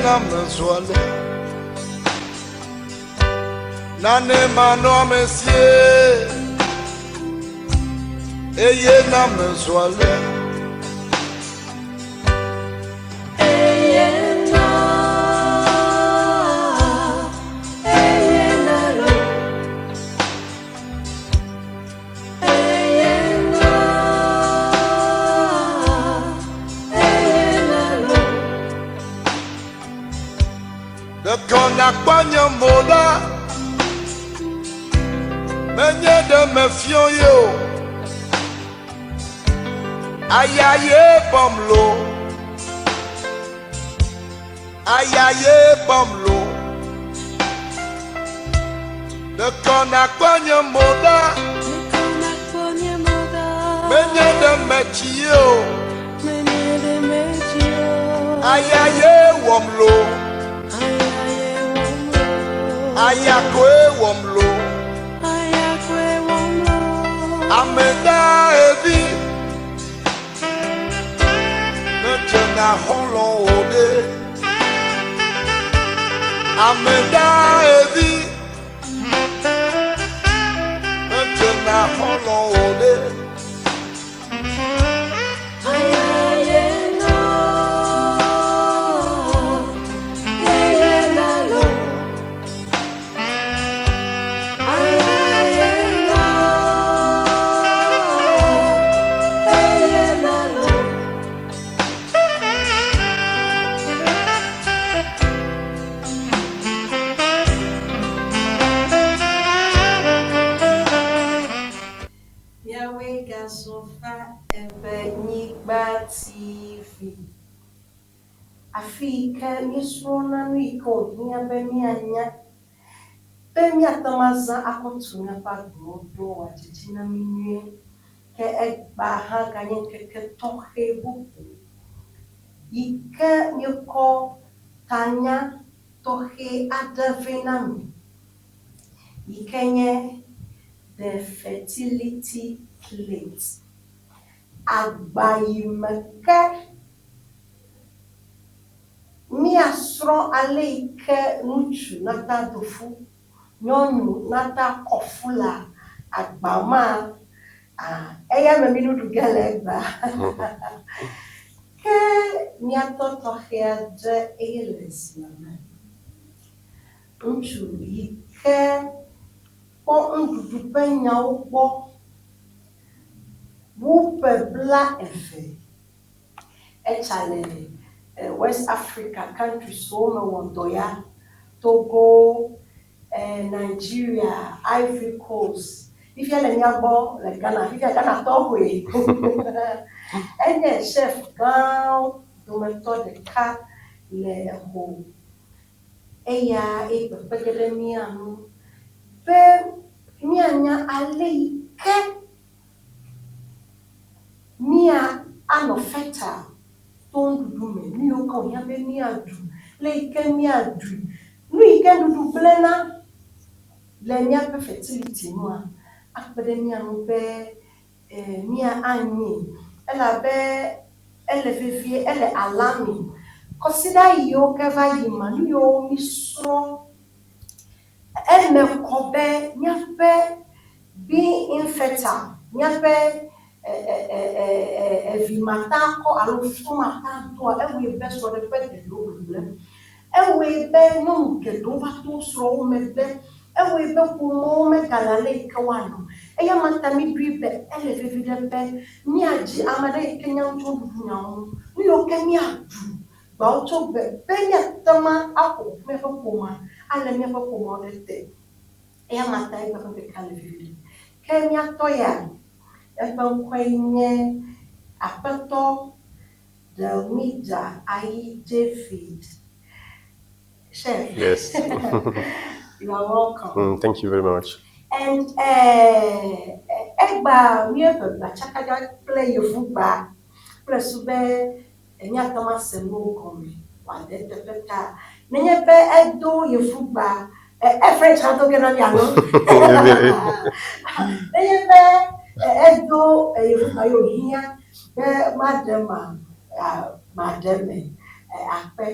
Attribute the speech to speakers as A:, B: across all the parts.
A: na mzwale nane mano mesie eye na mzwale Kona kwanya moda menye de mefio yo ayaye bomlo de kona kwanya moda menye de mechio ayaye womlo ayakwe womlo ameda evi netena holo ode ameda evi netena holo ode
B: Ewenyigba TV. Afika nisrona niko nya bemianya. Bemia tamaza akontunya pa grodo wa titina minue. Ke egba ha ganyen keke tohe bubu. Ike nyoko tanya tohe adavenami. Ikenye the fertility plate. Agbayimeke mi asro aleike nuchu nata dofu nyonyu nata kofula agbama eya meminu dugelegba ke mi atoto heade eles mama nuchu ike o ndudu penya ugbo Wupe bla efe echale West Africa countries so me wondoya Togo Nigeria Ivory Coast if you le nyabo le Ghana if you Ghana towe enye chef gan do me to de ka le ho eya e pepegede mi anu be mi anya aleike Mia anofeta ton dume mi o ko ya be mi adu le ke mi adu nu ike dudu plena le nya fertility no akpede mi anu be mia anyi ela be ele fefie ele alami consider yo keva yima nu yo mi so me kobe nya be be infertile nya be vimata ko alufumata to ewe be so de pe de lo ewe be no ke do va to so me be ewe be ku mo me galale ke wano eya mata mi bribe ele fe de be mi aji amade kenya nto dudu nya ho ni yo ke mi adu ba o to be nya tama ako me fa ko ma ale me fa ko mo de te eya mata e ba fe kale fe kenya to ya kwenye apato the media I David. Chef.
C: Yes.
B: You are welcome.
C: Thank you very much.
B: And egba we have a chakaja play your football. Plus be enya Thomas mo come. Wa de tepeta. Nenye be edo your football. French ha to gena biano. Nenye be edo you here madam madam ape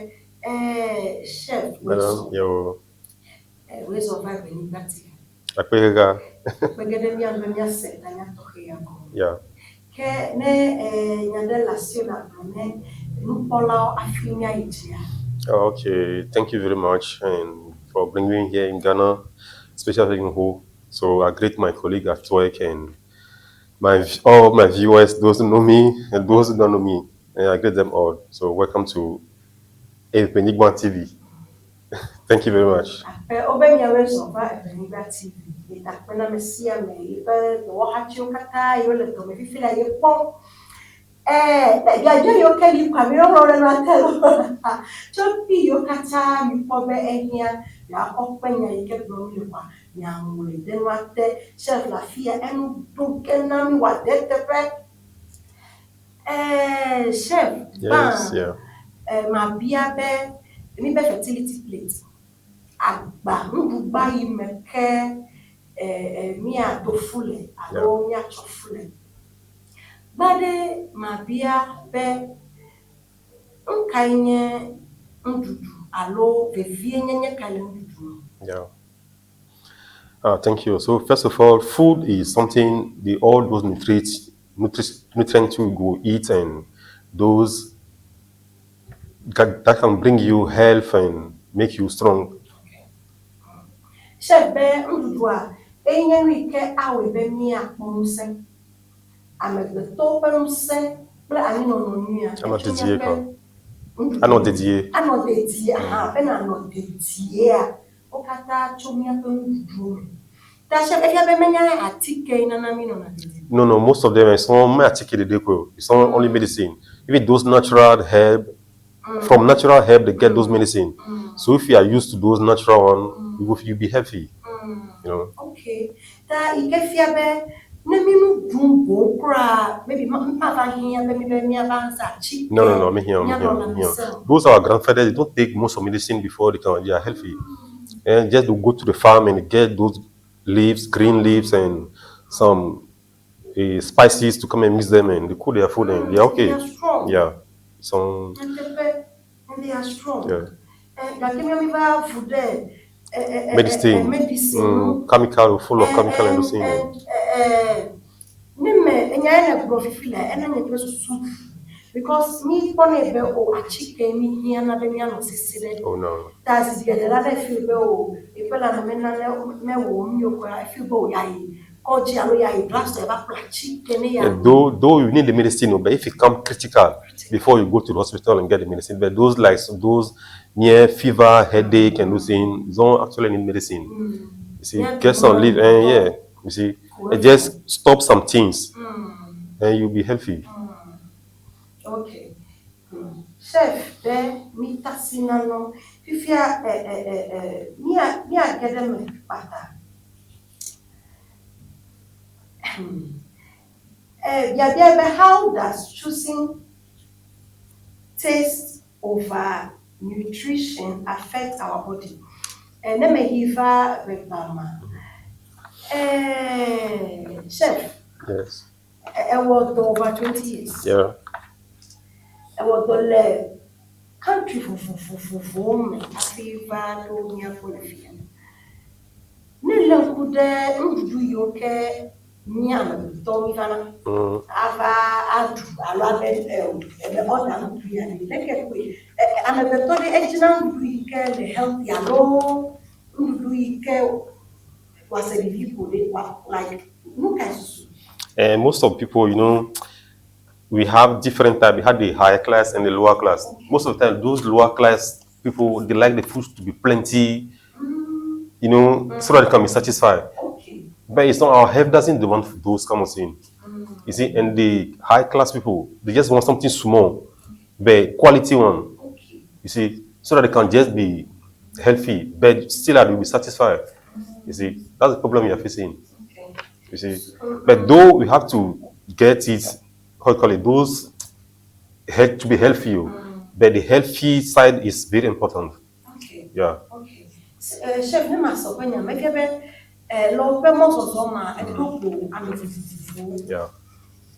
B: Chef,
C: Madam, yo,
B: where's of Ewenyigba TV?
C: Akpega,
B: Begede mi ando mi ase na nya toke ya ko.
C: yeah.
B: Ke ne nyande la sila ne nupola afinya itia.
C: Okay, thank you very much and for bringing me here in Ghana, especially in Ho. So I greet my colleague at work and all my viewers, those who know me and those who don't know me, and I greet them all. So welcome to Ewenyigba TV. Thank you very much.
B: Obe mi awe so ba Ewenyigba TV. Ita pena mesia me ibe do hachi okata yo le to me fifila ye pon. Ya yo ke li kwa mi ro na telo. Chopi yo kata mi po be ehia ya openya ike bro mi kwa ya ngule den wate chef la fia enu do kena mi wa de tepe. Chef,
C: Yes, yeah.
B: ma bia be mi be fertility plate. Agba ngba yi meke mi a do fule alo mi a cho fule. Bade ma bia be nkanye ndudu alo vevie nyenye kale ndudu.
C: Yeah. Thank you. So first of all, food is something all those nutrients you go eat and those that can bring you health and make you strong.
B: Chef be ndudu a enye wike awe be mi a pomse. Amegbeto pe mse ple ani no no nua.
C: Anodedie kwa. Anodedie.
B: Anodedie aha be na anodedie a okata chomia pe ndudu. Ta chef e be menya atike ina na mi no na dedie.
C: No, most of them some article they do. It's not only medicine. Even those natural herb, from natural herb they get those medicine. So if you are used to those natural one, you'll be healthy. You know.
B: Okay. Ta ikefia be ne mi nu dumbo kra maybe ma va here be mi avanza chi.
C: No, me here. Those are our grandfathers. They don't take most of medicine before they are healthy. And just to go to the farm and get those leaves, green leaves, and some spices to come and mix them and they cook their food and they're okay.
B: They are strong.
C: Yeah. Some.
B: And they are strong.
C: Yeah.
B: Like me va food
C: medicine. Chemical, full of chemical and those things.
B: Nime enyana profifila ena nye preso soup because me pone be o achike mi hia na be mi ano sisire.
C: Oh no.
B: That's the la na feel be o e pela na me wo mi okwa I feel be o yai koji alo yai blast e ba plachike ne ya.
C: Though you need the medicine, but if it come critical before you go to the hospital and get the medicine, but those near fever, headache and those things don't actually need medicine. You see, get some leave and yeah, you see, it just stop some things and you'll be healthy.
B: Okay. Chef, mi tasina no fifia mi a get them pata. How does choosing taste over nutrition affect our body? Nemehiva Rebama. Chef.
C: Yes.
B: I was over 20 years.
C: Yeah.
B: I was the country for me. I fever no near for the fear. Nilla could do you care? Nyam, Tommy Vanna. Ava, I love it, and the other really take it away. And the Tony Edgeland, we care the healthy alone, we care was a people, they were like, look at you.
C: And most of people, you know, we have different types. We have the higher class and the lower class. Okay. Most of the time, those lower class people, they like the food to be plenty, you know, so that they can be satisfied.
B: Okay.
C: But it's not our health doesn't want those kind of things. You see, and the high class people, they just want something small, but quality one.
B: Okay.
C: You see, so that they can just be healthy, but still they will be satisfied. You see, that's the problem you are facing.
B: Okay.
C: You see, but though we have to get it, how you call it, those health to be healthy, but the healthy side is very important.
B: Okay.
C: Yeah.
B: Okay. Chef, ne maso kwenya mefebe low most of them and people
C: Yeah.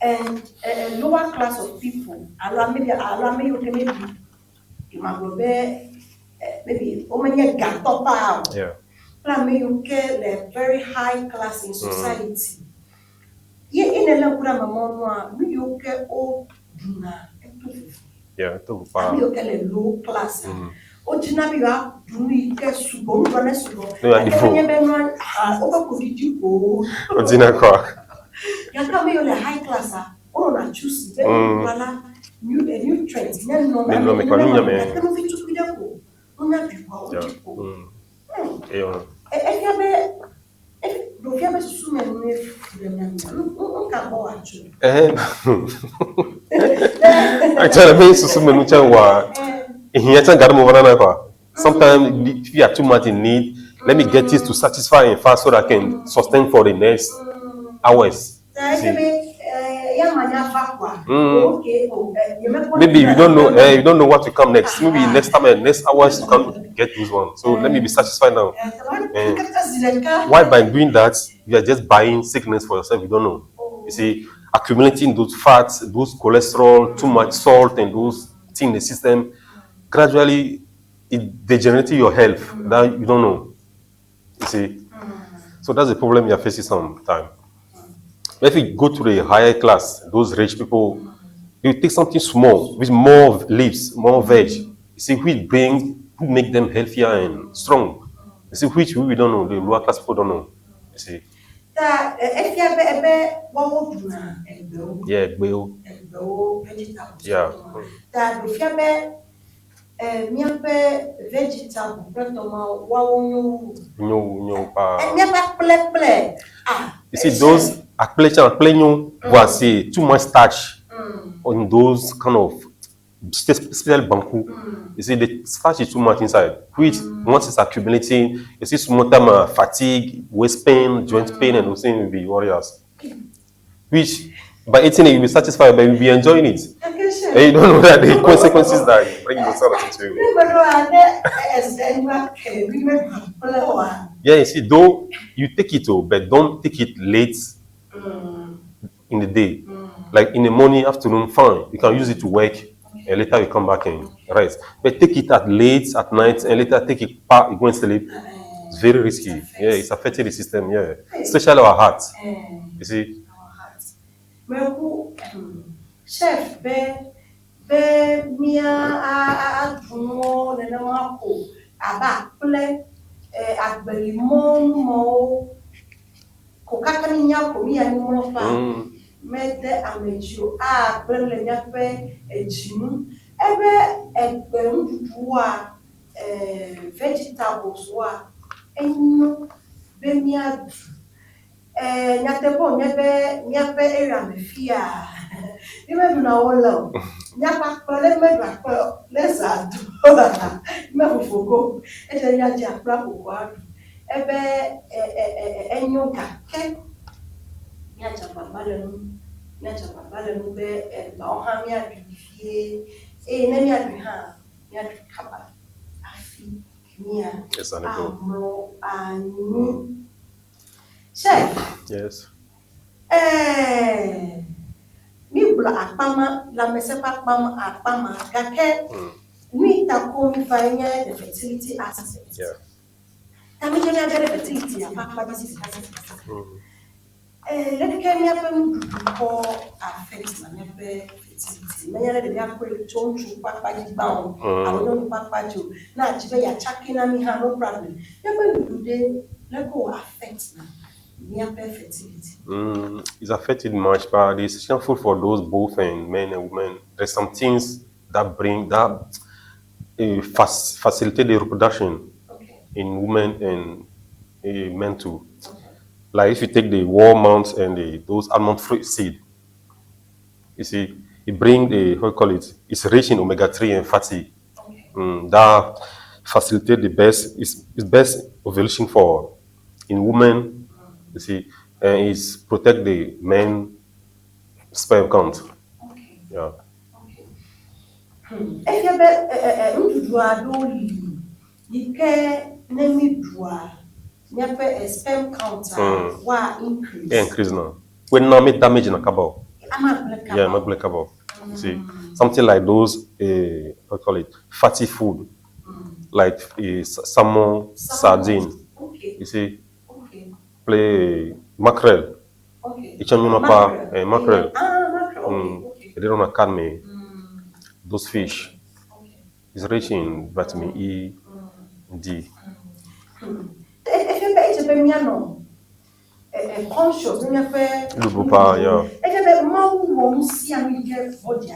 B: and a lower class of people. Maybe you can maybe you might be maybe omenya gatopa.
C: Yeah.
B: Plan me you get the very high class in society. Ye in a kura mama no you get o duna
C: Yeah, to
B: and you get a low class. O jina bi wa dunu ke subo no na subo.
C: No, and
B: E
C: before.
B: be no o ko di go.
C: Odina kwa.
B: Ya come you the high class o na choose be wala new trends. No no
C: Me no me kwa nya me.
B: Ya come fit to be there ko. Una bi kwa o di ko. E ya be do fia be susu me no e fu de na no ka bo acho.
C: Actually, me susu me no chan wa. Here chan gada mo na kwa. Sometimes if you are too much in need, let me get this to satisfy and fast so that I can sustain for the next hours. Maybe you don't know what will come next. Maybe next time, next hours to come get this one. So let me be satisfied now. Why by doing that you are just buying sickness for yourself? You don't know. You see, accumulating those fats, those cholesterol, too much salt, and those things in the system, gradually it degenerates your health. That you don't know. You see, so that's the problem you are facing sometimes. If you go to the higher class, those rich people, you take something small with more leaves, more veg. You see, which make them healthier and strong. You see, which we don't know, the lower class people don't know. You see. Yeah, yeah.
B: Vegetable,
C: you see, those voici too much starch on those kind of special banku. You see, the starch is too much inside, which once it's accumulating, you see some time fatigue, waist pain, joint pain, and those things will be warriors. Which by eating it, you'll be satisfied, but you'll be enjoying it. And you don't know that the consequences that bring yourself into you. Yeah, you see, though you take it, but don't take it late in the day. Like in the morning, afternoon, fine. You can use it to work, and later you come back and rest. But take it at late at night, and later take it back, you go and sleep. It's very risky. Yeah, it's affecting the system. Yeah, especially our heart. You see.
B: Chef, mia adumo nena wako aba ple agbelimon mo kokaka ni nyako mi ani mo fa mete amejo agbele nyape ejimu ebe egberun dudu wa vegetables wa enyo be mi adu nyatebo nyape area me fia even na wala nyapa pale medwa ko lesa do me fogo e je ya ja pra ko adu ebe enyoka ke nyacha babale no be ba o ha mi adu fie na mi adu ha mi adu kaba afi mia amro anu chef
C: yes
B: mi bula akpama la mesepa akpama gake ni tako mi fanya the fertility aspect.
C: Yeah.
B: Tami jeni agere fertility akpama this let ke mi apem ko affect na nebe fertility. Me yale de akwe chonchu papa ji bawo. Awon papa jo na jibe ya chakina mi ha no problem. Nebe do de let go affect na fertility.
C: It's affected much, but it's harmful for those both and men and women. There's some things that bring that facilitate the reproduction in women and men too. Like if you take the wall mounts and those almond fruit seed, you see, it bring it's rich in omega-3 and fatty. That facilitate the best, it's best ovulation for in women. You see, and it's protect the men sperm count.
B: Okay.
C: Yeah.
B: Okay. If you be do nemi sperm count wa increase.
C: Yeah, increase now. When now make damage in a cabo.
B: Yeah,
C: my black cabo. See, something like those fatty food, like a salmon, sardine.
B: Okay.
C: You see,
B: Okay.
C: play mackerel.
B: Okay.
C: Mackerel. Mackerel.
B: Mackerel.
C: Mm.
B: Okay.
C: They don't academy.
B: Mm.
C: Those fish
B: Okay.
C: is rich in vitamin E, D.
B: If you pay to be no, conscious, when you pay,
C: Lubupa, yeah.
B: if you pay more, won't see a media for the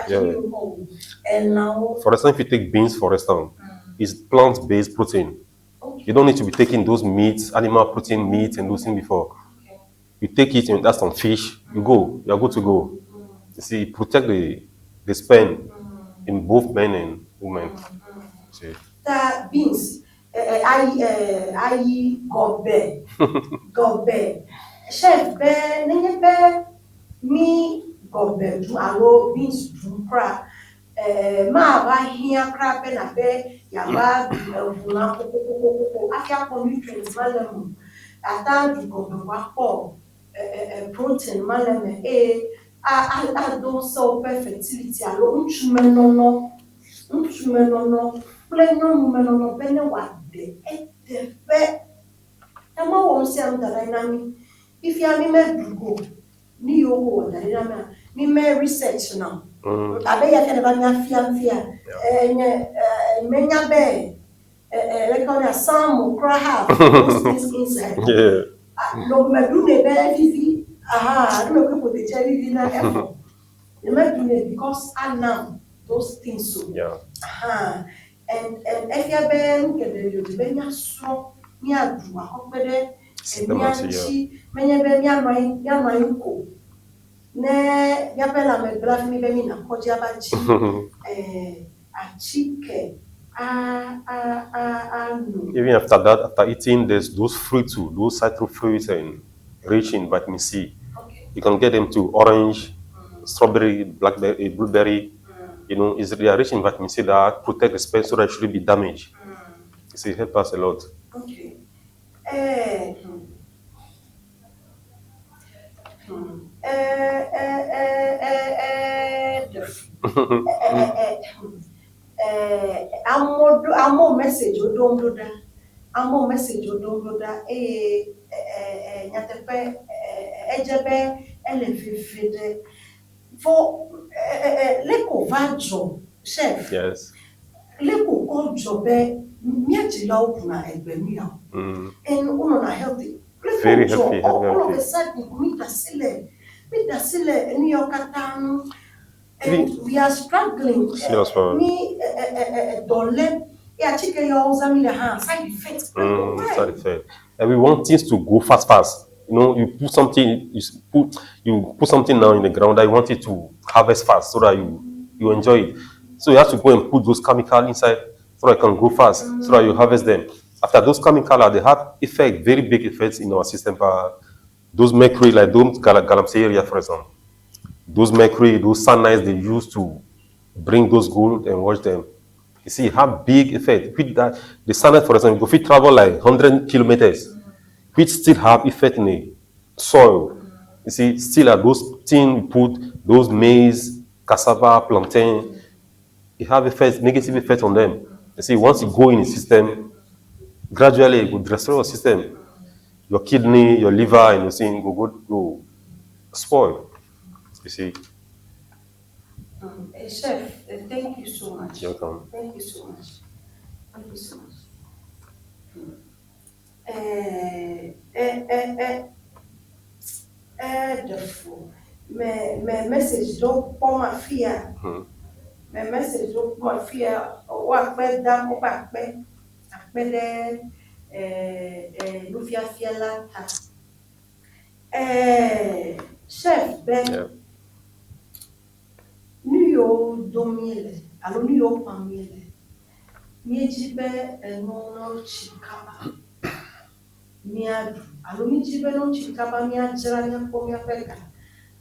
C: Yeah.
B: and now,
C: For instance, if you take beans, for instance, it's plant-based protein. You don't need to be taking those meats, animal protein meat, and those things before. You take it and that's some fish, you're good to go. You see, protect the sperm in both men and women. See.
B: the beans, I got bear. Chef bear, name bear, me got bear, do allow beans to crack. Ma ba here crap and a bear, yaba, I nutrients, malam. I thought you got the wapor, protein, malam, I don't so perfectility, I don't no. Ntumenono, pleno numenono, bene wade, etefe. Ema wonsi am dynamic. If you are me go, ni yo wo dynamic, ni me research now. Abe ya kene ba nya fia. Menya be. Like on a salmon, crab, those things inside.
C: Yeah.
B: No me do ne be fifi. Aha, I don't know put the jelly dinner ever. The me do ne because I know those things so.
C: Yeah.
B: And if you been get the benya so me adu akopede emianchi menye be me anwa ko ne ya pela me bla mi be mi na koji abachi achike no.
C: Even after that, after eating those fruits too, those citrus fruits and rich in vitamin C.
B: Okay.
C: You can get them to orange, strawberry, blackberry, blueberry. You know, they are rich in vitamin C that protect the sperm so that it shouldn't be damaged. You see, it helps us a lot.
B: Okay. Amo message odondoda. Amo message odondoda. Nyatepe ejebe elefifide. For leko vajo chef.
C: Yes.
B: Leko kojobe miajila opuna egbemia. And uno na healthy.
C: Very healthy.
B: All of a sudden, meet a sile, New York town, and we are struggling. Me, dole, yeah, chicken, your side effects.
C: Side effect. And we want things to go fast. You know, you put something now in the ground that you want it to harvest fast so that you enjoy it. So you have to go and put those chemicals inside so that it can grow fast, so that you harvest them. After those chemicals, they have very big effects in our system. Those mercury, like those galamsey, for example. Those mercury, those cyanides they use to bring those gold and wash them. You see, have big effect. With that, the cyanide, for example, if we travel like 100 kilometers, which still have effect in the soil. You see, still are those things we put, those maize, cassava, plantain, it have effects, negative effect on them. You see, once you go in the system, gradually it will destroy your system. Your kidney, your liver, and your thing go spoil. You see.
B: Chef, thank you so much.
C: You're welcome.
B: Thank you so much. Thank you so much. Therefore, my message don't come a fear. My message don't come a fear. What bed down or back bed? Lufia fiala. Chef, Ben. New York domile, allo New York famile. Mijibe no chikaba. Miadu, allo mijibe no chikaba miajra nyapomia peka.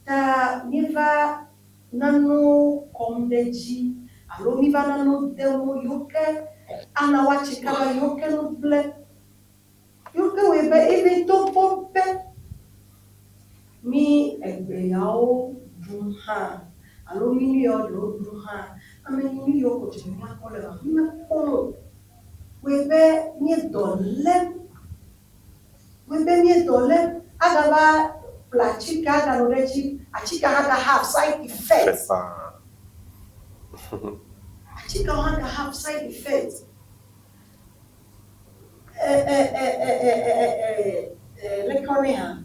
B: Ta miva nano komdeji, allo miva nano demo yoke, ana wachikaba yoke no ble. Yoke webe ebe to pope. Mi egbe yao dunha. Aluminium do ha I mean, New York, which is not all of them. We be near Dolem. We be near Dolem. Agava, Plachica, Ganorechi, a chica had a half side effect. A chica had a half side effect. Leconia.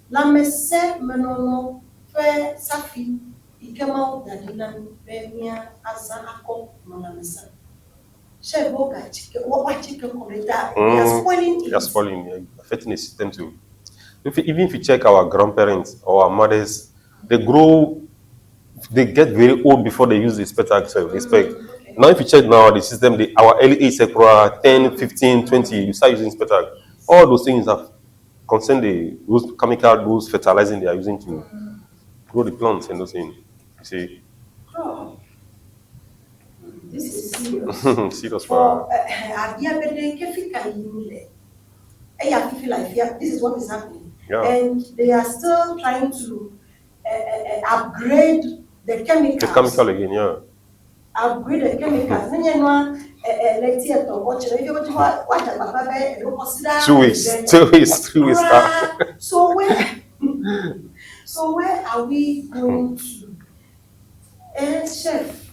B: La messe menono fe safi ikema dadina bemia asa ako monamesa. Shebo ka chike what chike korita they are spoiling it.
C: They are spoiling, affecting the system too. Even if you check our grandparents or our mothers, they get very old before they use the spectacle. Okay. Now, if you check now the system, our early age sector, 10, 15, 20, you start using spectacle. All those things have concerned those chemical, those fertilizing they are using to grow the plants and those things. You see?
B: Oh, this is serious.
C: Serious
B: for this is what is happening.
C: Yeah.
B: And they are still trying to upgrade the chemicals.
C: The chemical again, yeah.
B: Upgrade the chemicals.
C: 2 weeks. 2 weeks. 3 weeks.
B: So where are we going to? Chef,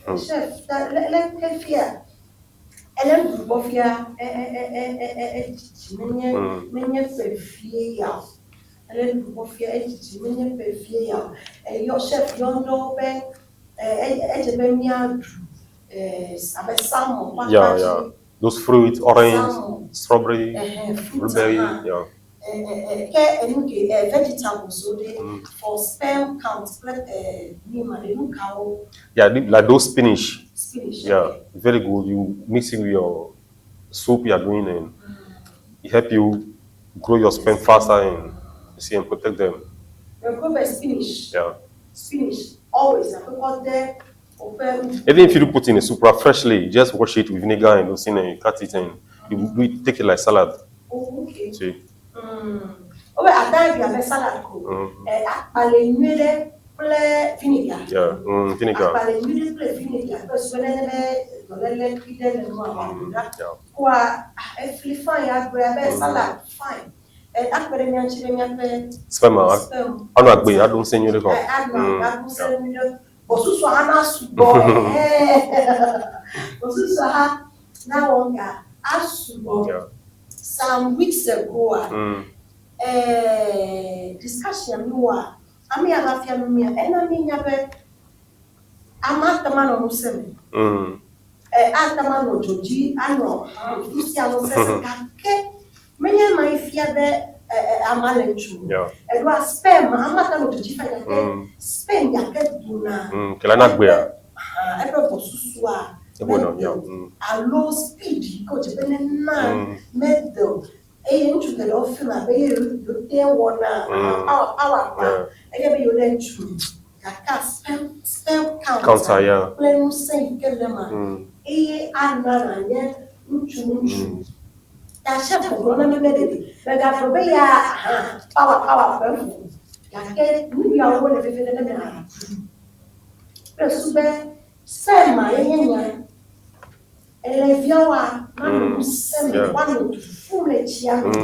B: let fear. Ellen Bofia, Ellen Bofia, your chef, yondo ben,
C: yeah. Those fruits, orange, strawberry, blueberry, yeah.
B: Vegetables, so they for sperm count,
C: yeah, like those spinach. Yeah,
B: okay.
C: very good. You mix it with your soup you are doing, and it help you grow your sperm faster and protect them.
B: You grow by spinach.
C: Yeah.
B: Spinach always.
C: Even if you do put in a soup freshly, just wash it with vinegar and those things, and you cut it and you take it like salad.
B: Oh, okay.
C: See?
B: I died by salad. Vinegar.
C: Yeah, vinegar.
B: Vinegar. Because salad, fine.
C: Sperm. I don't send you the call.
B: Some weeks ago, discussion I mean, I have and I'm at the man on seven. At the man of Joji, I know. Many my fear I'm a and was spam. I'm not going to Jifa. Spend your head, Duna.
C: Kelanagbea.
B: I a low speed, coach, Ben medal. Into the often a baby, there one our I gave you then true. Spell counter,
C: yeah.
B: Plain say, get them. Anna, yet, that chef of one of the but I forget power. We are one of the Presube, send my young.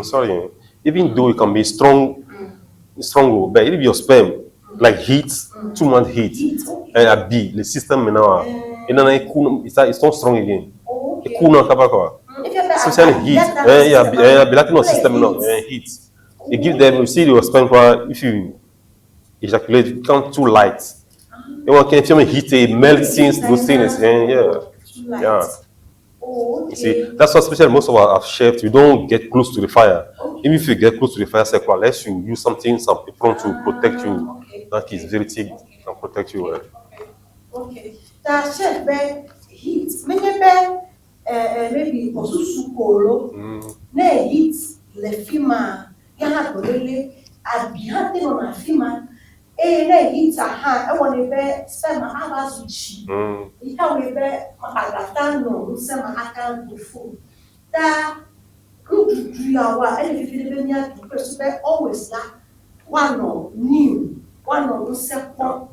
C: Sorry. Even though it can be strong, but if your sperm like heat, 2 month heat, and a B, the system now, it's not strong again. It cool now, kabaka. Especially heat, be like no system now, heat. You give them, you see your sperm if you ejaculate, it becomes too light. You can feel heat, it melts things, those things, yeah.
B: Oh, okay.
C: You see, that's what especially most of our chefs, we don't get close to the fire. Even if you get close to the fire circle, unless you use something, some apron to protect you, that is very thick and protect you well.
B: Okay. That chef ben heat. Many ben maybe osusu polo. Ne heat le fima. Yana bolele. Abihate no na fima. Ne heat aha. I want to be sema abazuchi. Ika we be magatano. Sema akan dufu. That good to you are. And if you live near to person, always that one or new, one or second.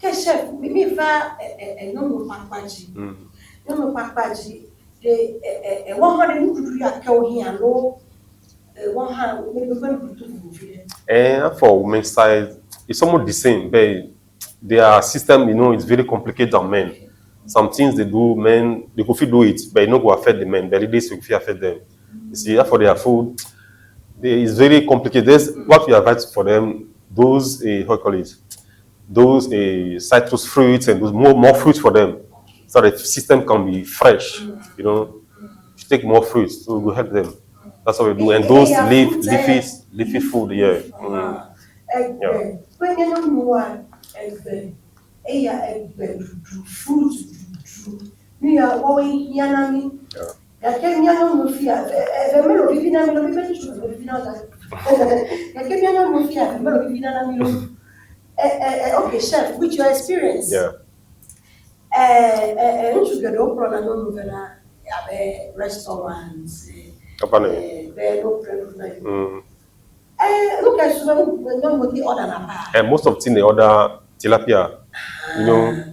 B: chef, me va no papaji. No papaji. The 100 to do a cow here, no 100 maybe going to do.
C: And for women's side, it's almost the same, but their system, is very complicated than men. Some things they do, men, they could do it, but it not go affect the men. But it is will affect them. You see, for their food, it's very complicated. There's what we advise for them, those, how you call it, those citrus fruits and those more fruits for them, so the system can be fresh. Take more fruits, so we help them. That's what we do. And those leafy food, yeah. Yeah.
B: When you know more, fruit, me are going yanami. I came here no fear. The middle of even a little bit of I came here no fear. The middle of even okay, chef, with your experience.
C: Yeah.
B: You get open and don't move restaurants. Look at the order.
C: And most of the thing they order tilapia.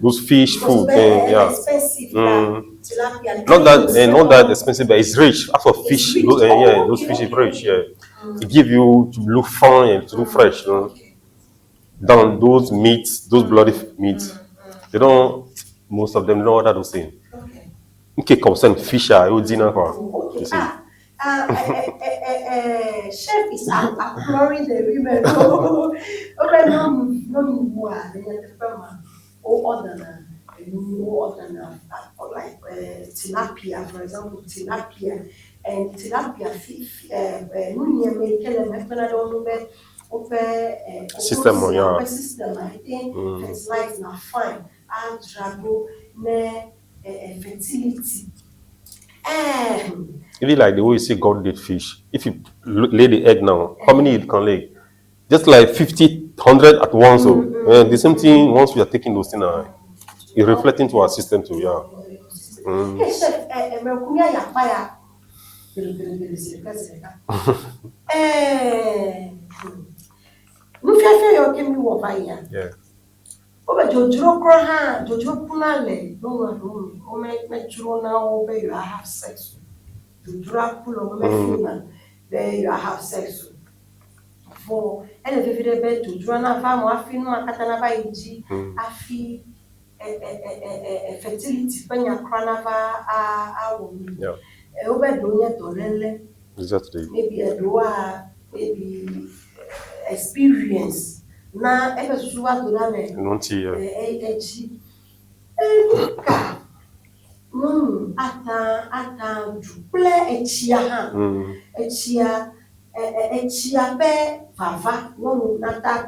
C: Those fish food. Yeah.
B: Expensive. Tilapia.
C: Not that expensive, but it's rich. After fish, those fish is rich. Yeah. It give you to look fine and to look fresh. Down those meats, those bloody meats, they don't. Most of them don't order those things. Okay, concern fish. I would dinner for. You see.
B: Chef is exploring the women. Like tilapia, for example, tilapia and tilapia fish.
C: System, yeah.
B: System, I think it's like now fine. And travel fertility.
C: Even like the way you say God did fish. If you lay the egg now, how many it can lay? Just like 50, 100 at once. The same thing, once we are taking those things, it's reflecting to our system too, yeah.
B: Hey, chef,
C: Yeah.
B: You have sex. You have sex. For and if you bed to Joanna Farm, Afino, Katanaba, Afi, fertility, Pena Cranava,
C: Yeah. Exactly.
B: Maybe a doa, maybe experience. Now, ever sure to that, ata, duple echia pe vava, no nata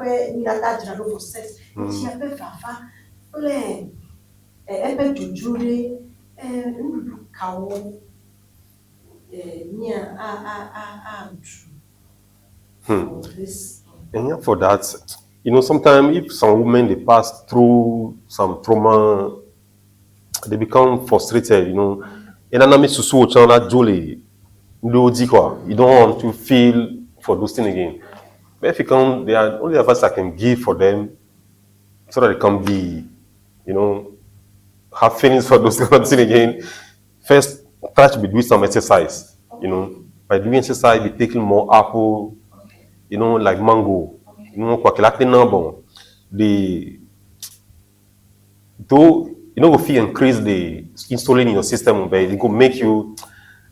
B: jado for sex, echia pe vava, ple, epe jujure, kawo, nia
C: And yeah, for that, sometimes if some women they pass through some trauma, they become frustrated, And I'm susu chana jolly. You don't want to feel for those things again. But if you can, there are only advice I can give for them so that they can be, have feelings for those kind of things again. First, try to be doing some exercise. By doing exercise, be taking more apple, like mango. Though go feel increase the insulin in your system, but it go make you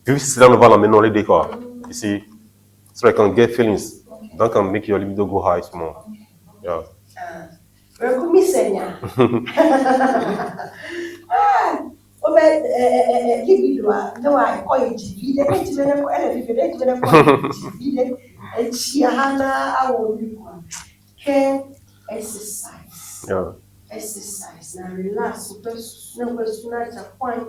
C: sit down over la memory day, you see, so I can get feelings. That can make your libido go high more. Yeah. Yeah.
B: Exercise now relax no question at point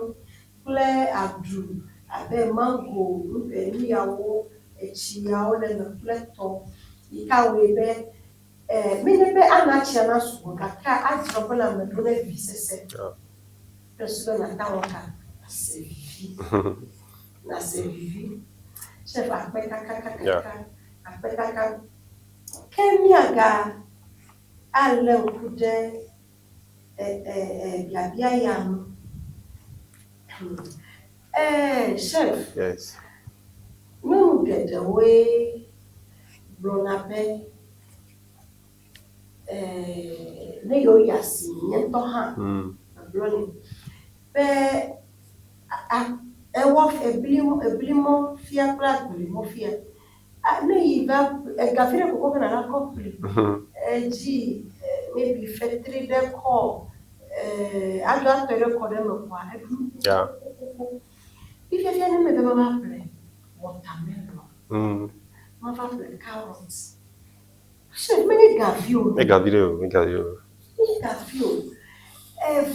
B: play adu abe mango ni yawo echia o le na pleto ikawe be mini be anachia na so kaka adrobo na medo na visese person na tawoka sevi na sevi chef apeka kemiaga ale okude Biabiayam. Chef,
C: Yes.
B: no get away, blown up, Leo Yassi, Yentoha, blown. A wolf, a blimo, fear, black, fear. I know you have a Gafina Cocoa and a couple. Gee, maybe factory decor. I got to record them.
C: Yeah.
B: If you're telling me the mama watermelon, mama carrots. Chef, many gavio.
C: Make a video.
B: Many gavio.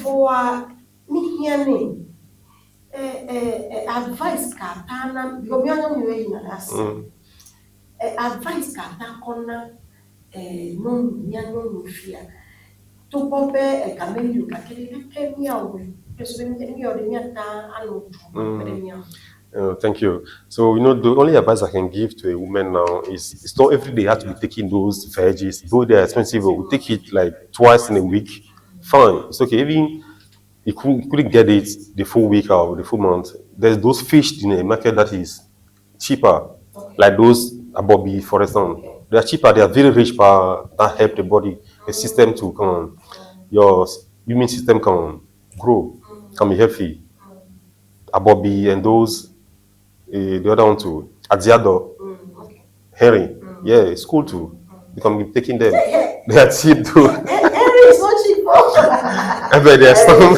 B: For me hearing advice katana, because we are not doing advice katana, no fear. To pop a camel, came me away.
C: Thank you. So, the only advice I can give to a woman now is it's not every day you have to be taking those veggies, though they're expensive, but we take it like twice in a week. Fine. It's okay. Even you couldn't get it the full week or the full month. There's those fish in the market that is cheaper, like those abobi, for example. They are cheaper, they are very rich, but that help the body, the system to come, your immune system can grow, can be healthy. Abobi and those, the other one too, Aziado, herring. Yeah, it's cool too. You can be taking them. They are cheap too.
B: Herring is so cheap.
C: I bet there's some.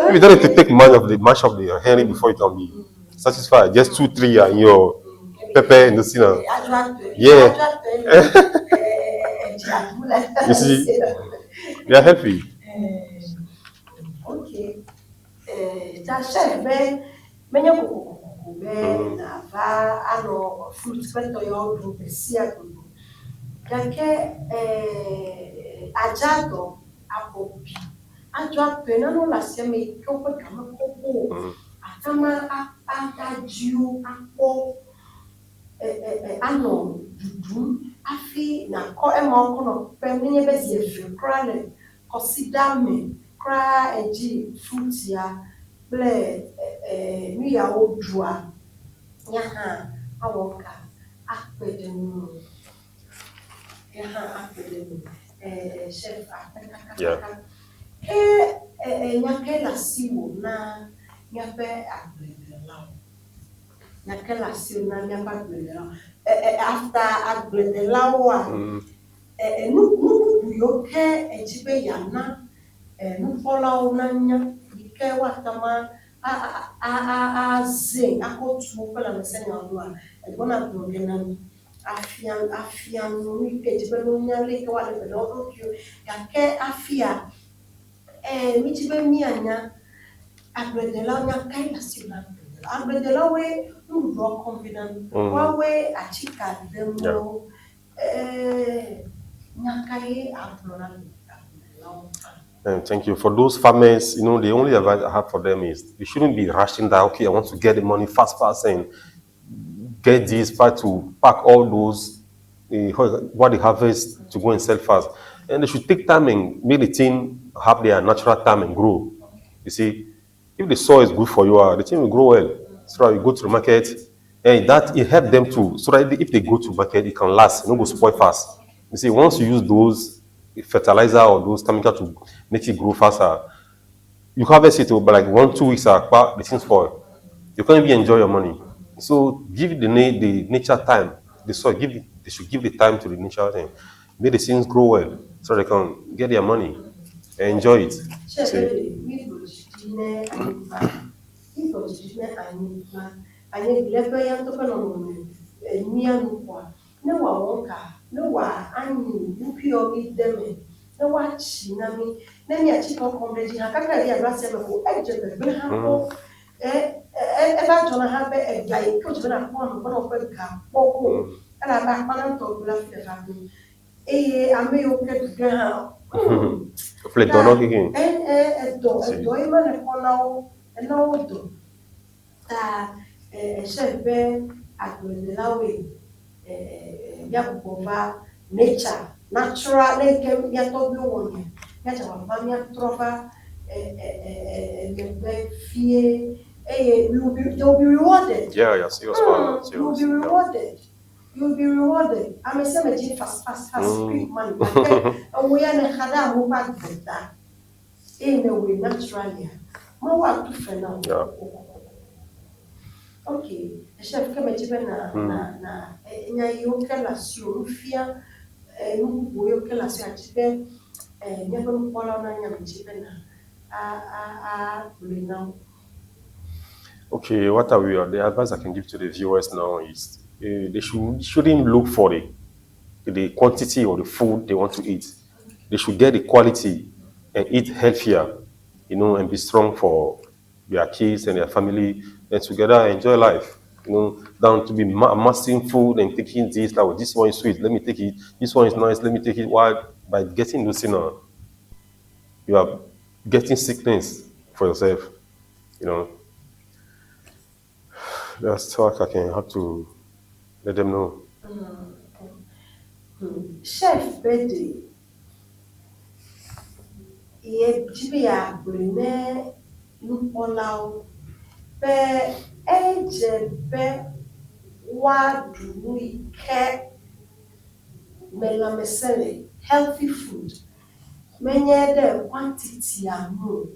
C: If you don't need to take mash of the herring before you can be satisfied, just 2, 3 and your pepper in the sinner. Yeah. You see, they are healthy.
B: Okay. That chef, many ano fruits beto yo do besia do. Yake ajado abobi. Ajwa pena no la seme ko ko kama ko atama ajiu akpo ano dudu afi na ko e mo ko no pe menye bezi efi kra le consider me kra eji fruit ya ble mi ya odua nya ha awoka apedenu ya ha apedenu chef apeka nyake la siwo na nyabe agbedelawo nyake la siwo na nyabe agbedelawo after agbedelawo nu buyoke ejibe yana nu follow na nya ike watama zen akotu pela mesenya odwa ebona blogena afia no ejibe no nya leke wa le do kyo yake afia michibe mianya agbedela nya kai la sila agbedela we no draw confident wa we achika demo nya kai agbora
C: Thank you. For those farmers, the only advice I have for them is you shouldn't be rushing that, okay, I want to get the money fast, and get this part to pack all those, what they harvest to go and sell fast. And they should take time and make the thing have their natural time and grow. You see, if the soil is good for you, the thing will grow well. So that you go to the market, and that it helps them to, so that if they go to market, it can last, it don't go spoil fast. You see, once you use those fertilizer or those chemicals to make it grow faster, you harvest it, but like 1, 2 weeks, the thing spoil. You can't even enjoy your money. So give the nature time. The soil, they should give the time to the nature thing. Make the things grow well, so they can get their money and enjoy it.
B: Eba jona ha be egbai ko jona ko no ko pe ka poko ala ba pana to bla fi ka ni ame yo ke ga
C: Play dono kiki.
B: Do ima ne ko na o do ta chef be agbedelawe ya ko ba nature natural like ya to bi won ya ja wa ma trova the fear you'll be rewarded.
C: Yeah, yeah, serious man.
B: You'll
C: Serious.
B: be rewarded. You'll be rewarded. I'm a semi fast, quick money. And we are in a hada move back that. In a way, naturally. More work to friend now.
C: Yeah.
B: Okay. The chef came at na you can assume fear. You can assume never follow on your chipena.
C: Okay, what are we? The advice I can give to the viewers now is they shouldn't look for the quantity of the food they want to eat. They should get the quality and eat healthier, and be strong for their kids and their family, and together enjoy life. Down to be amassing food and taking this. Like, this one is sweet, let me take it. This one is nice, let me take it. While by getting those, you are getting sickness for yourself. You know, that's what I can have to let them know.
B: Chef birthday. Ye jibi ya brune nupolau be eje be wa dunu ike melamesele healthy food menye de quantity amu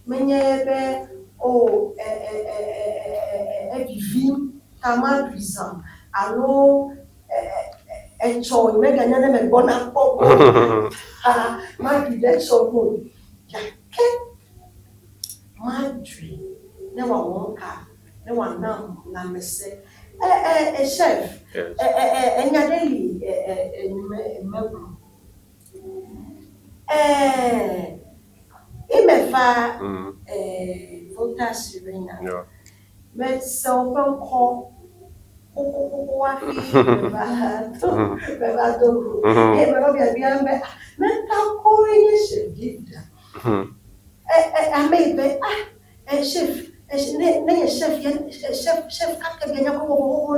B: menye be o vivim tamadrisam alo enjoy mega nyane me bona popo madri de so good ya ke madri ne wa wonka ne wa nam na mese chef
C: Yes.
B: enyadeli mebro imefa volta sirena
C: Yeah.
B: me so call wa fi beba dogo e me robi abiambe me ka ko ni se gida amebe chef ne chef kaka genya ko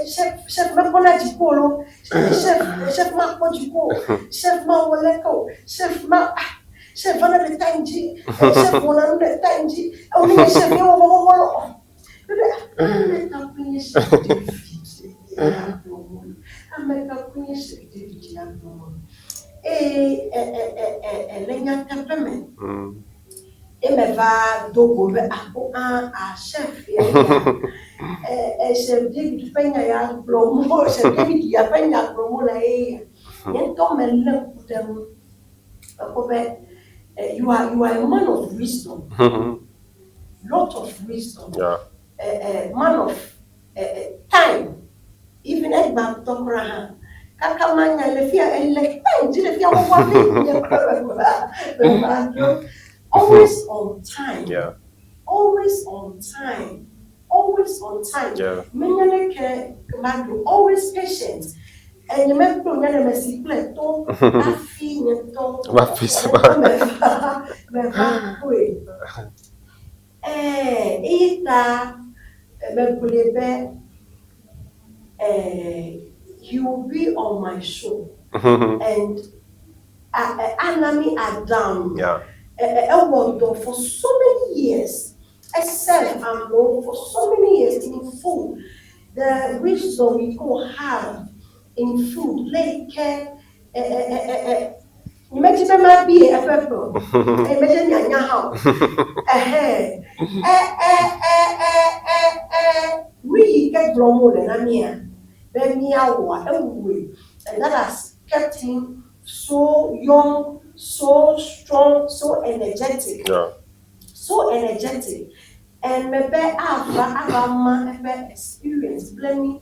B: chef me kona jipolo chef ma ko jipo chef ma woleko chef ana le tanji chef wona le tanji o ni chef yo wo America conhece de lenya temperament me va dogo be a chef chef de penha ya plomo chef de ya penha plomo la yento me le putem you are a man of wisdom, lot of wisdom.
C: Yeah.
B: Man of time. Even Ewenyigba tokra kaka manya le fia ele time le fia wo always on time.
C: Yeah.
B: Always on time. Always on time.
C: Yeah.
B: Menya ke madu always patient. And you make to nyane mesi pleto afi nyeto
C: Afi
B: saba me va kwe ita me kulebe he will be on my show and Anami Adam for so many years. I said I'm known for so many years in food. The wisdom we could have in food, like imagine there might be a pepper. Imagine your house. We get more than a mere. And that has kept him so young, so strong, so energetic.
C: Yeah.
B: So energetic. And maybe I've experience, blaming,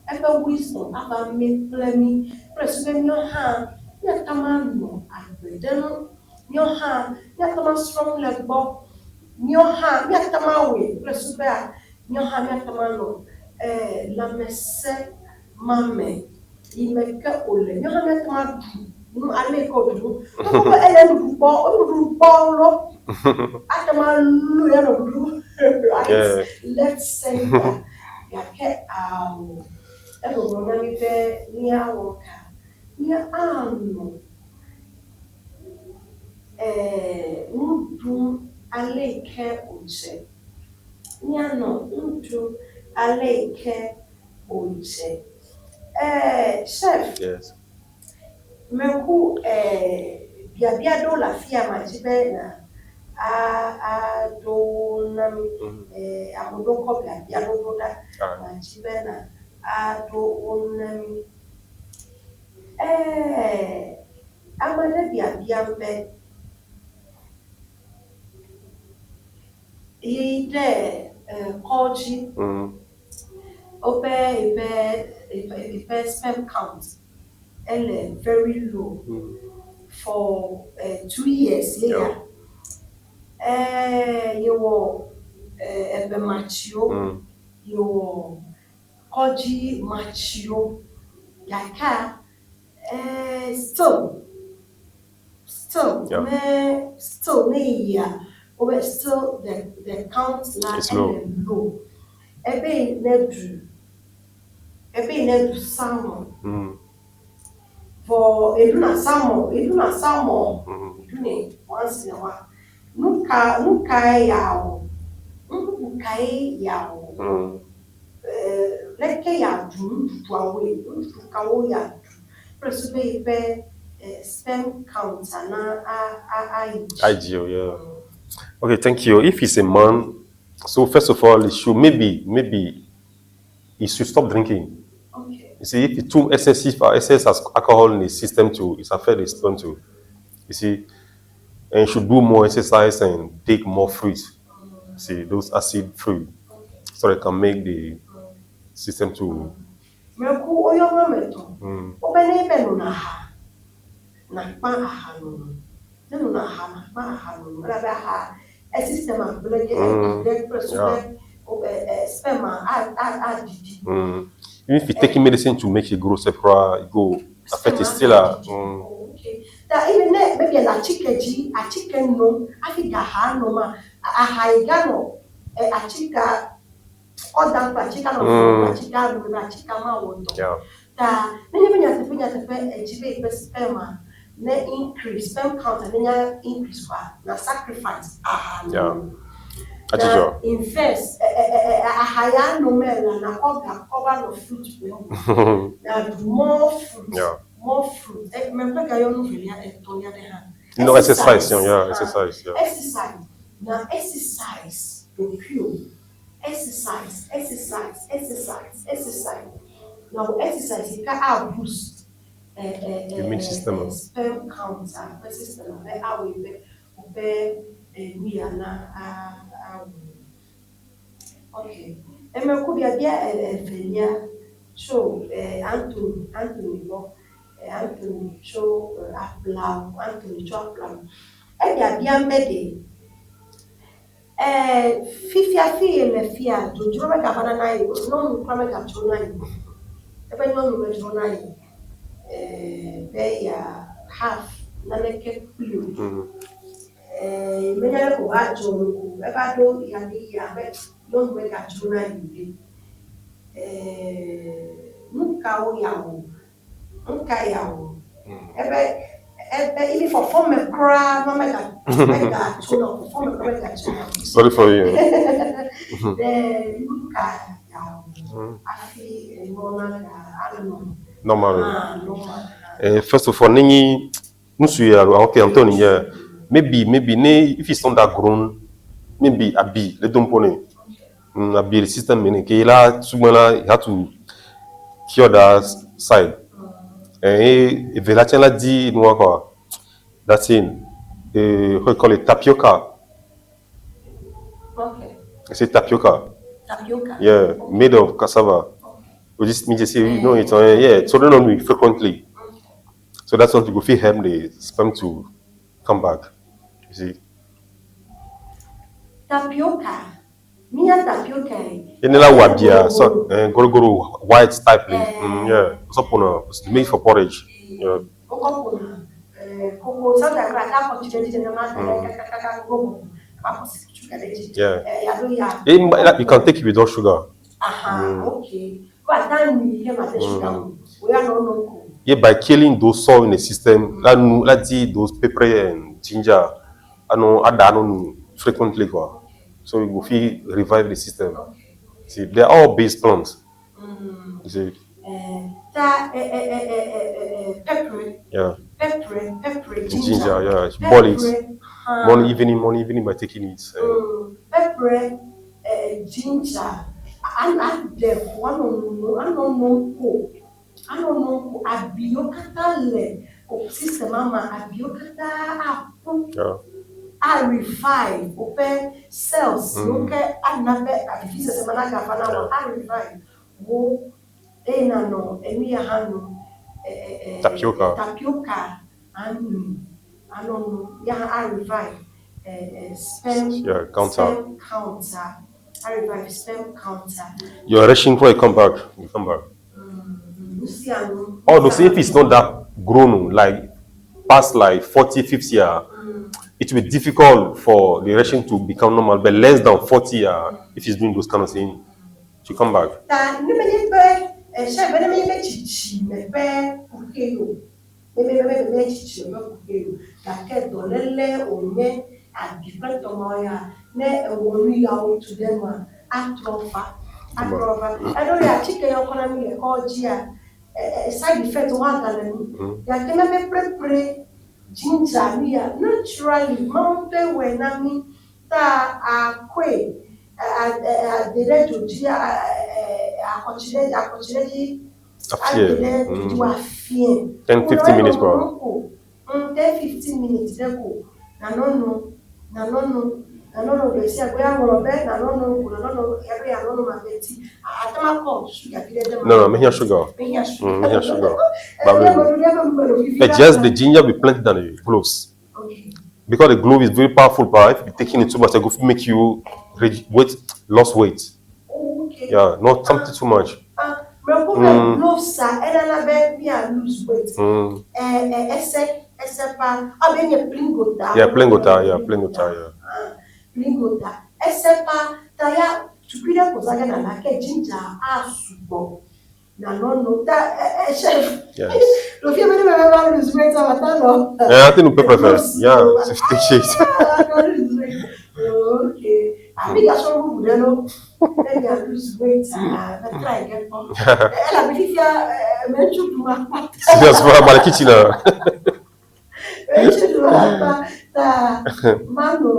B: ever wisdom, I've made blaming, pressing your hand, your command, no, I then your hand, your command strong like Bob, your hand, your command way, press back, your hand, your command, no, la messe, mamma, you make a ole, your hand, your command, I make go to, and ball. Right? Let's say that. Yeah, Nudu aleke oche. Nyano, nudu aleke oche. Chef,
C: Yes.
B: meku biabia do la fia majibe na a do nami amodoko biabia do da majibe na a do nami amade biabia mbe ide koji ope sperm count very low for 2 years yeah. You ebe machio you koji machio yaka still yeah. But still the count na low ebe nedu salmon for eduna salmon edune once in a while nuka yao leke ya du awe kawo ya presu be sperm count na
C: ideal, yeah. Okay, thank you. If he's a man, so first of all, it should maybe he should stop drinking.
B: Okay.
C: You see, if it's too excess alcohol in the system too, it's affect the sperm too. You see, and should do more exercise and take more fruit. See, those acid fruit, so it can make the system to.
B: Meku oyo mameto. Obene benu na ha. Na pa ha no. Nenu na ha no. La ba ha. A system of blood sperm
C: Even if you're taking medicine to make it grow separate, it go affect it still.
B: Okay. That even maybe a chicken no, I think a ha no ma a haigano a chica or that a chicken or a chicken ma wondo.
C: Yeah.
B: That many a chibe sperm ne increase sperm count and then increase na sacrifice
C: yeah.
B: Na invest a higher number na cover no fruit na more fruit.
C: Yeah.
B: More fruit. Remember, I don't really
C: no exercise. Yeah, exercise. Yeah.
B: Exercise. Now, exercise. Exercise. Now, exercise. You can boost
C: immune system.
B: Sperm count. System. How we are okay. And could be a failure. So, Anthony. Anthony show applaud Anthony show applaud bien bede fifia le fia do juro ga bana na yi no kwa me ga juro na yi ebe no me juro na yi be ya half na leke blue me ya ko ba juro ko e ba do ya ni ya be no me ga juro na yi nunca o yawo Ebe for form a cry, no mega form a
C: sorry for you. Normal. First of all, Ningi, okay, I'm telling you, maybe if it's not that grown, maybe a bee, let them put it. A bee, the system, meaning, he had to cure that side. Et Vélatien l'a dit, nous quoi. That's in, what you call it, tapioca.
B: Okay.
C: It's tapioca.
B: Tapioca.
C: Yeah, made of cassava. We just mean to say, you know, it's yeah, so they don't do it frequently. So that's what you go feel help the sperm to come back. You see.
B: Tapioca. Mia tapioca.
C: Yenela wabia, so goro white type. Yeah, so it's made for porridge. Yeah. Yeah. You can take it without sugar.
B: Okay. But then we have sugar. We are no.
C: Yeah, by killing those salt in the system, let's see those pepper and ginger, I know add that on frequently, quoi. So you will feel revive the system.
B: Okay.
C: See, they're all base plants.
B: Mm.
C: You see,
B: Pepper,
C: yeah,
B: pepper,
C: and
B: ginger,
C: ginger, yeah, boil it.
B: pepper,
C: Morning, evening by taking it.
B: pepper, ginger. I don't know. Abiokata le system ama abiokata apo
C: Yeah.
B: a revive open cells no ke anabe afisa semana gafana wa a revive wo ena no emi ya hanu tapioca anu ya a revive
C: Yeah, counter.
B: sperm counter a revive sperm counter
C: You're rushing for a comeback. You come back.
B: Luciano
C: Although if it's not that grown, like past like 40, 50 years, it will be difficult for the erection to become normal, but less than 40 years, if he's doing those kind of things, to come back.
B: ta ne menye pe she be ne menye chichi me pe kukeyo me chichi me kukeyo ta ke do lele onye adipe to moya ne ewori ya o to dem atrofa e do ya chike yo kona mi le ko ji a side effect one kan ni ya ke me pre ginger ni ya naturally mountain we na mi ta akwe adere joji akɔkyerɛ yi adere joji wa fie
C: 10-15 minutes per hour.
B: 10-15 minutes dɛ ko nanono bɛsi agbɛya ŋlɔ bɛ nanono yɛbɛ nanono ma bɛ ti atama kɔ suga bi dɛ dɛ ma.
C: No, me here sugar.
B: Me here sugar.
C: But just the ginger be planted than the cloves.
B: Okay.
C: Because the glove is very powerful, but if you taking it too much, it will make you lost weight.
B: Oh, okay.
C: Yeah, not something too much.
B: Gloves are and lose weight. Except plingota.
C: Yeah, plingota, yeah.
B: Plingota. Except taya to be the Kosaga and like ginger subo. Na no that chef.
C: Yes.
B: If you remember lose weight,
C: I think you prefer. Yeah, 50 shades.
B: Okay. I think I saw who they know. Maybe I lose weight. But try get more. Ela bifia menchu duma.
C: Serious for my kitchen.
B: Menchu duma ta mano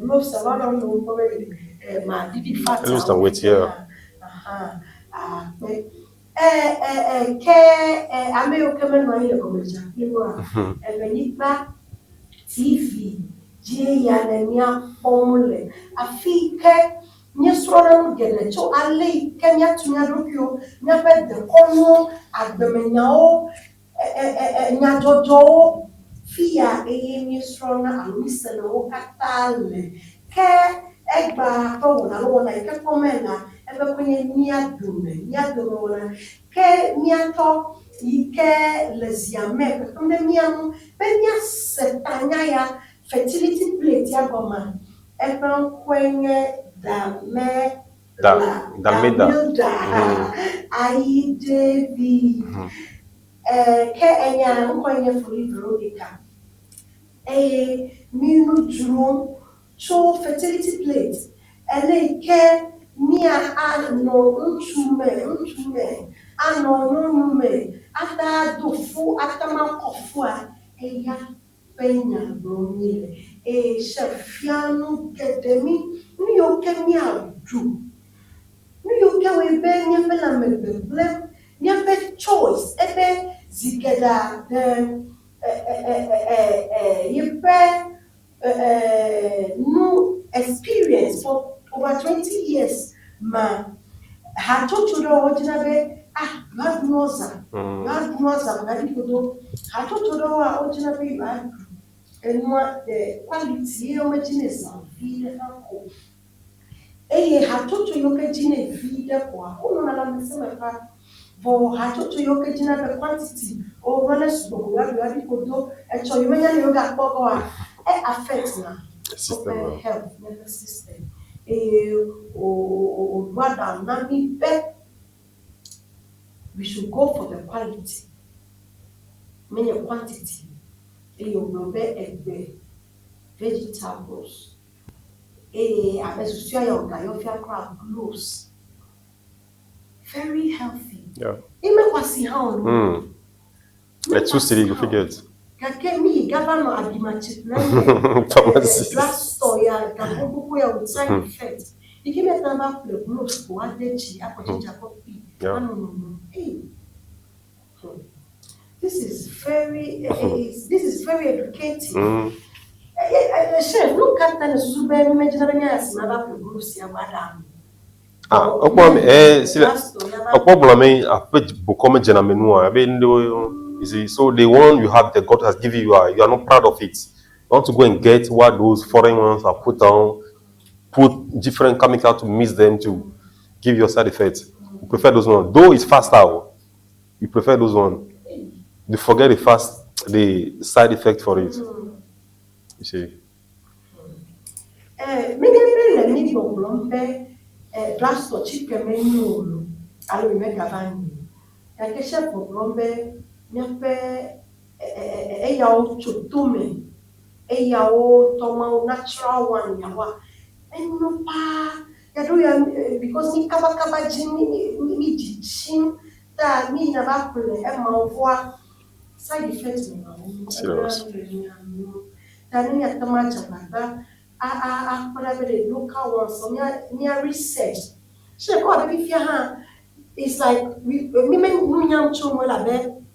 B: gloves around no probably ma bibi fat.
C: Lose some weight, yeah.
B: Ke ameyo kemen no ile komecha. Ewenyigba TV je ya na mia pomule afike nyesoro no gele cho ale kemia tunya dokyo nya be de kono agbemenyao nyajojo fia nyesoro na aluse no katale ke egba to na lo na ke komena ebe kwenye nia dume wona ke miato ike leziame kome miamu benya setanya ya fertility plate ya goma ebe kwenye ayi devi ke enya kwenye furi veronica minu drum so fertility plate ele ke mia ano ntume ano nume ata dofu atama kofua eya penya bromile shafianu kedemi ni yoke mia du ni yoke we be nya bela meble nya be choice ebe zigeda yepe no experience for over 20 years ma hatoto do ojina be gadnoza ngadi kodo hatoto do ojina be ba enwa the quality o majine sa feel hako hatoto yoke jine feel kwa uno na la mesema fa bo hatoto yoke jina be quantity o rana subo ngadi kodo echo yimenya ne yoga kpoko affect na system health nervous system we should go for the quality many quantity. You will be vegetables. I bet you crab close. Very healthy.
C: Yeah.
B: Even was see how.
C: Like 2 city you forget.
B: Kakemi governor abimachi
C: Pharmacy.
B: drugstore ya kabuku ya with side effects. You give me a number of groups for one day,
C: Yeah.
B: Hey. This is very educative. Chef, look at the Zube imaginary as another groups here, madam.
C: You see, so the one you have that God has given you are not proud of it. You want to go and get what those foreign ones are put different chemical to mix them to give you a side effect. You prefer those ones. Though it's faster, you prefer those ones. You forget the side effect for it. You see.
B: Many drugstore chicken menu. I will make a van. I can share for Brombe, Nepe, a yao chutume, a yao tomo natural one, yawa. And no pa, because ni kaba jimmy jim that me never play a mouth side effects.
C: Serious.
B: Tani at the match of that. I local ones, so near research. So, if you have, it's like women young children,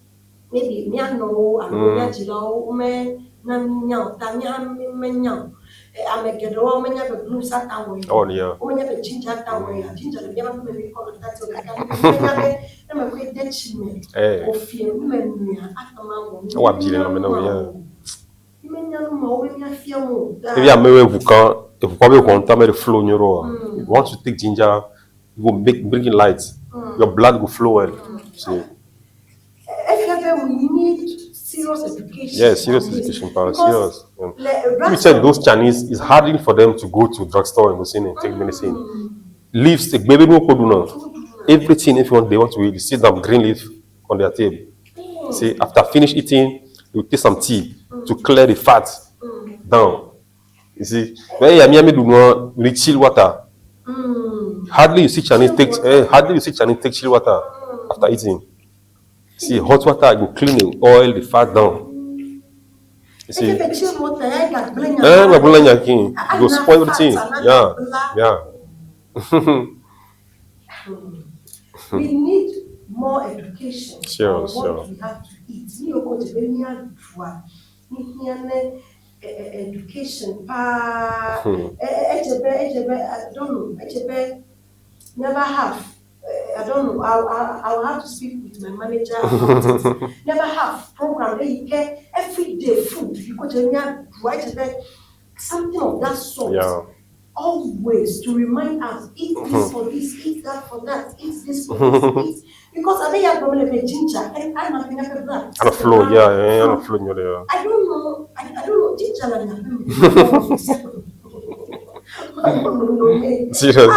B: maybe Miano, and Yajilo, men, Namian, Tanya, Menyan. I make a draw, many of a blue sack away.
C: Oh, yeah.
B: When you have a ginger away, ginger, the young women call it that. So I'm a great dead shimmy. Or fear women, after my
C: What dealing?
B: Maybe
C: I may if you probably want to flow in your room. Once you take ginger, you will bring it light. Your blood will flow well. See.
B: We need serious education.
C: Yes, serious education, power. Serious. You said those Chinese, it's hard for them to go to drugstore and take medicine. Leaves, baby, no could do now. Everything, if they want to eat, you see them green leaf on their table. See, after finish eating, you take some tea to clear the fat down. You see, when you do not need chill water. Hardly you see Chinese take chill water after eating. See, hot water you clean the oil, the fat down. You see, you go spoil everything. Yeah.
B: We need more education
C: Sure,
B: on what
C: sure.
B: we have to eat. Education. I don't know. Never have. I don't know. I'll have to speak with my manager about it. Never have program where you get everyday food. You go to something of that sort.
C: Yeah.
B: Always to remind us, eat this for this, eat that for that, eat this for this, eat. Because I think you have probably a ginger and I'm not enough of that.
C: And a flow, yeah, and a flow in your there.
B: I don't know. I don't know ginger and
C: Seriously.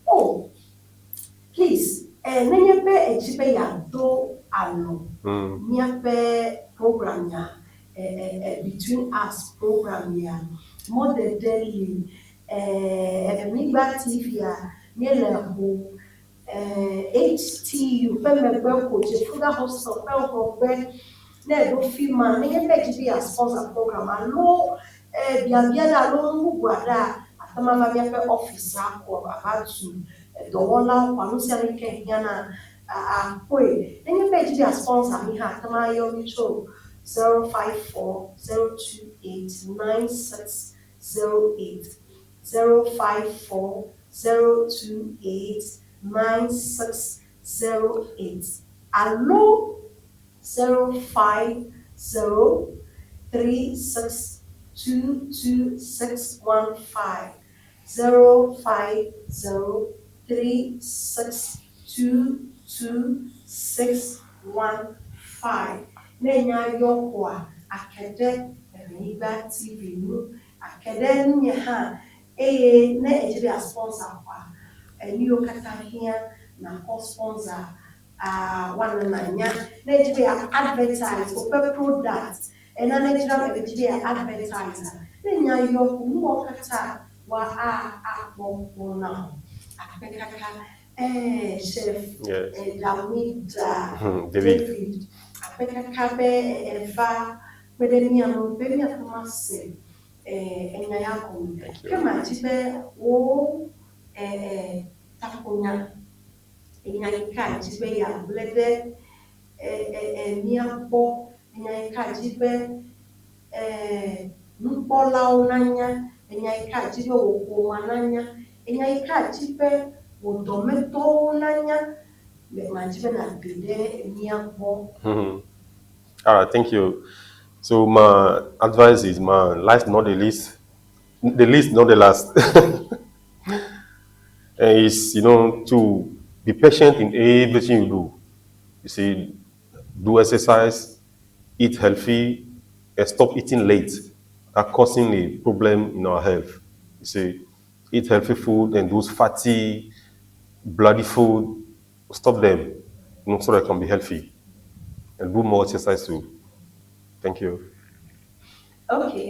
B: Oh, please. Nenyepe echipe ya do ano. Nyepe program ya. Between us program here, more than daily, Ewenyigba TV, Nieleho, HTU, Pemebe Coach, Fuga Hospital, Pelco, Nedo Fima, Nenyepe a sponsor program. Allo, Biabiada, Allo, Guada, Atamama Biape officer, or about to the one now, Palusia Kenyana, Poi, Nenyepe a sponsor, Miha, Tamayo Micho. 054-028-9608 054-028-9608 Allo 050-3622-615 050-3622-615 Nenya yokwa akede Ewenyigba TV nu akede nye ha na ejiri sponsor kwa eni okata hia na sponsor one nanya na advertise for product and na advertiser na yo mu kata wa na apekaka chef David apekaka be eva bedeni anu be mi atomase enya yako kema jibe wo takonya Ewenyigba jibe ya blede miapo Ewenyigba jibe mpola onanya Ewenyigba jibe wokomananya Ewenyigba jibe wodometo onanya majibe na bide miapo.
C: All right, thank you. So my advice is, man, life not the least, not the last. And is, to be patient in everything you do. You see, do exercise, eat healthy, and stop eating late. That causing a problem in our health. You see, eat healthy food and those fatty, bloody food, stop them, so that I can be healthy. And do more exercise too. Thank you.
B: Okay,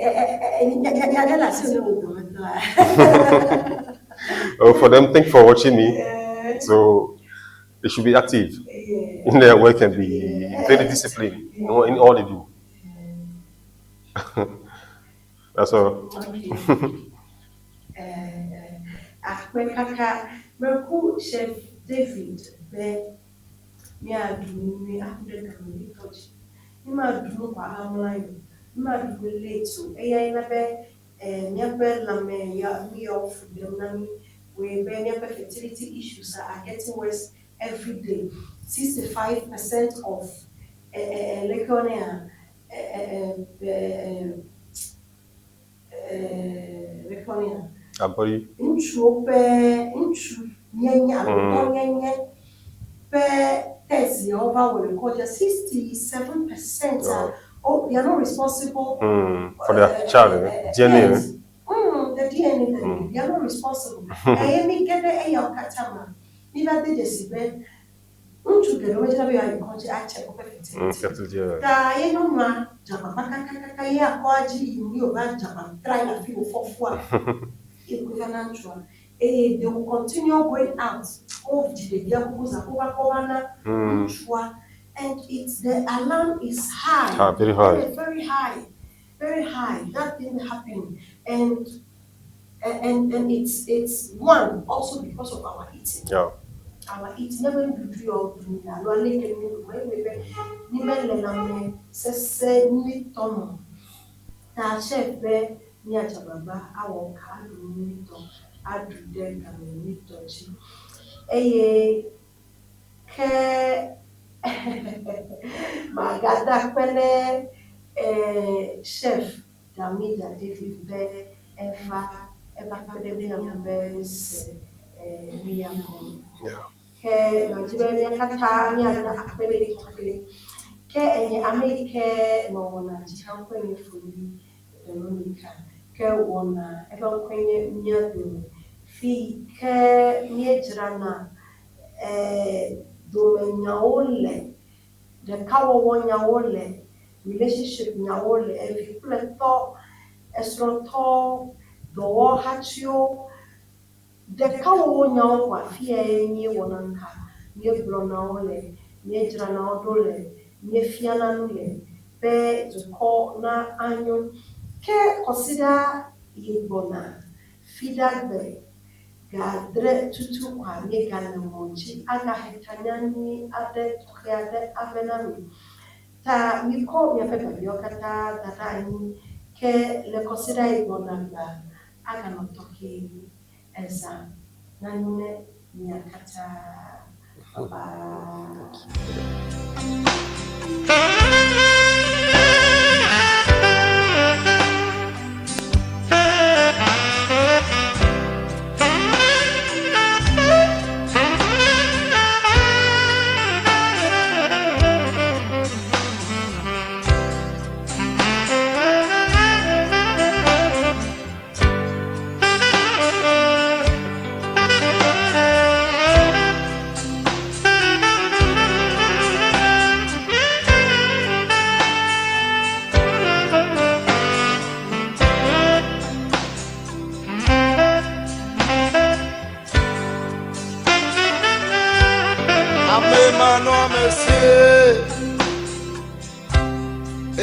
C: For them, thank you for watching me. So they should be active in their work and be very disciplined, in all they do. That's all.
B: Akpekaka Merku Chef David be mi adu mi akude kameli touch. Mi ma du kwa online. Mi ma du late. Eya ina be mi abe la me ya mi off them na mi we be mi fertility issues are getting worse every day. 65% of lekonia lekonia Inchu nyanya pe test over will record 67%. They are not responsible
C: for their child, DNA.
B: The DNA, they are not responsible. I am get a young catama. Neither did the unto the original way I country I check perfect. I don't know, Japakaya, Kwaji, you Japan, try a few for equivalent. They will continue going out of the and it's the alarm is high.
C: Very high.
B: Very high. Very high. That didn't happen. And it's one also because of our eating.
C: Yeah.
B: Our eating never do all do that. No like ni me se ni tomo. Ta chef be ni ajababa awon ka do ni to adu de ka ni to chi. Eye ke magada pele chef Damida David be eva pede be na be
C: Yeah.
B: Ke Nigeria kata ni ada akpele kofele ke enye America no na jikan kwenye fuli Veronica ke wona eba kwenye nyado fi ke miejrana do nyaole the kawo wonyaole relationship nyaole every pleto esronto do hachio the kawo nyawo kwa fie ni wonanka ni brona ole ni jrana odole ni fiana nule be to na anyo ke consider yibona fidagbe gadre tutu kwa ni gana monchi aga hetanyani ade tokiade avenami ta miko mi pepe biokata tatani ke le consider yibona ba aga no toki esa nanyune nyakata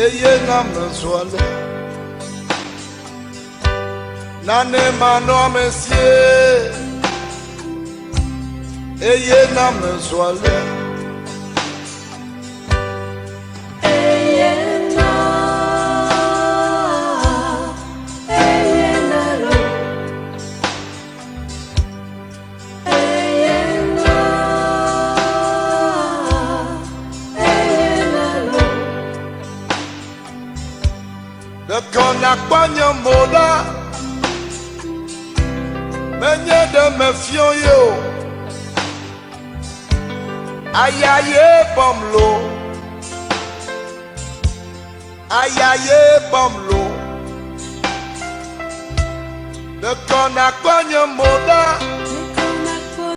A: eye na meswale nane mano mesie eye na meswale de kona kwanya moda menye de mefio yo ayaye bomlo de kona kwanya moda